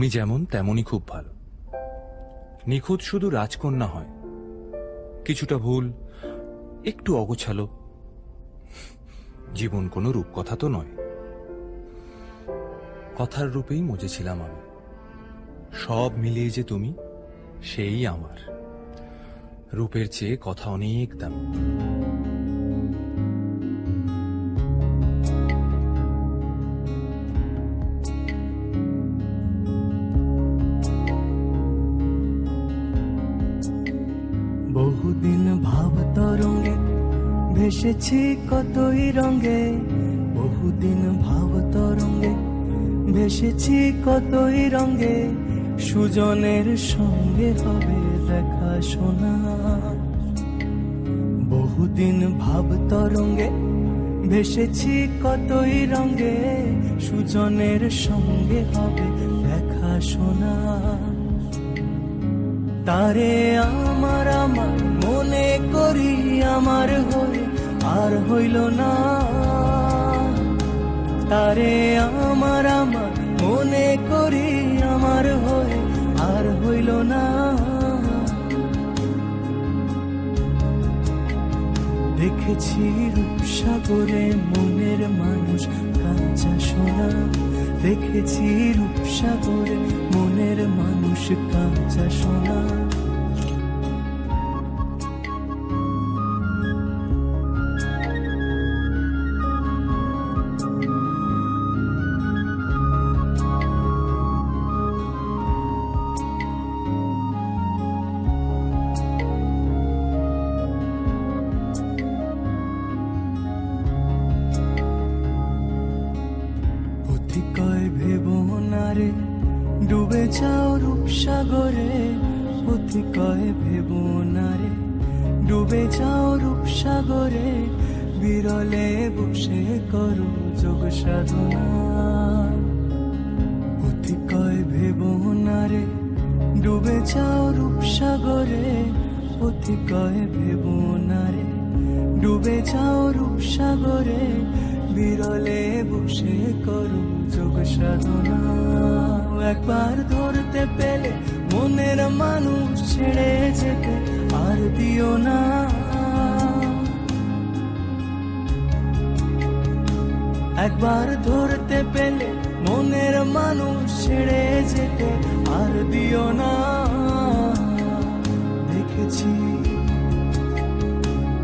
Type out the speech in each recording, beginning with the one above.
তুমি যেমন তেমনই খুব ভালো। নিখুঁত শুধু রাজকন্যা হয়, কিছুটা ভুল, একটু অগোছালো। জীবন কোনো রূপকথা তো নয়। কথার রূপেই মজেছিলাম আমি। সব মিলিয়ে যে তুমি, সেই আমার। রূপের চেয়ে কথা অনেক দামি। বহুদিন ভাব তরঙ্গে ভেসেছি কতই রঙে, বহুদিন ভাব তরঙ্গে ভেসেছি কতই রঙে। সুজনের সঙ্গে হবে দেখা শোনা। বহুদিন ভাব তরঙ্গে ভেসেছি কতই রঙে, সুজনের সঙ্গে হবে দেখা শোনা। তারে আমার আমার মনে করি আমার হয়ে আর হইল না। তারে আমার আমার মনে করি আমার হয়ে আর হইল না। দেখেছি রূপসাগরে মনের মানুষ কাঁচা সোনা। দেখেছি রূপসাগরে মনের মানুষ কাঁচা সোনা। অতিকয় ভেব না রে ডুবে যাও রূপসাগরে। অতিকয় ভেব না রে ডুবে যাও রূপসাগরে। বিরলে বসে করো যোগ সাধনা। অতিকয় ভেব না রে ডুবে যাও রূপসাগরে। অতিকয় ভেব না রে ডুবে যাও রূপসাগরে। বিরলে বসে করো যোগ সাধনা। একবার ধরতে পেলে মনের মানুষ ছেড়ে যেতে আর দিও না। একবার ধরতে পেলে মনের মানুষ ছেড়ে যেতে আর দিও না। দেখেছি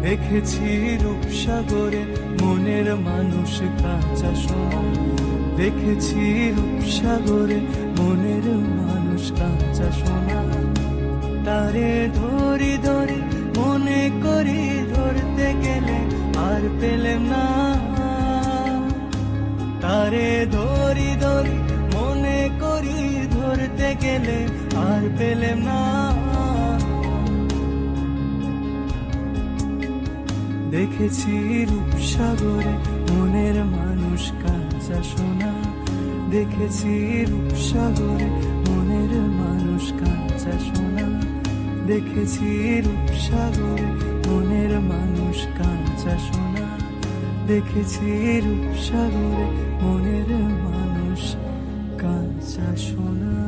দেখেছি রূপসাগরে মনের মানুষ কাঁচা সোনা। দেখেছি রূপসাগরে মনের মানুষ কাঁচা সোনা। তারে ধরি ধরি মনে করি ধরতে গেলে আর পেলেম না। তারে ধরি ধরি মনে করি ধরতে গেলে আর পেলেম না। দেখেছি রূপসাগরে মনের মানুষ কাঁচা সোনা। দেখেছি রূপসাগরে মনের মানুষ কাঁচা সোনা। দেখেছি রূপসাগরে মনের মানুষ কাঁচা সোনা। দেখেছি রূপসাগরে মনের মানুষ কাঁচা সোনা।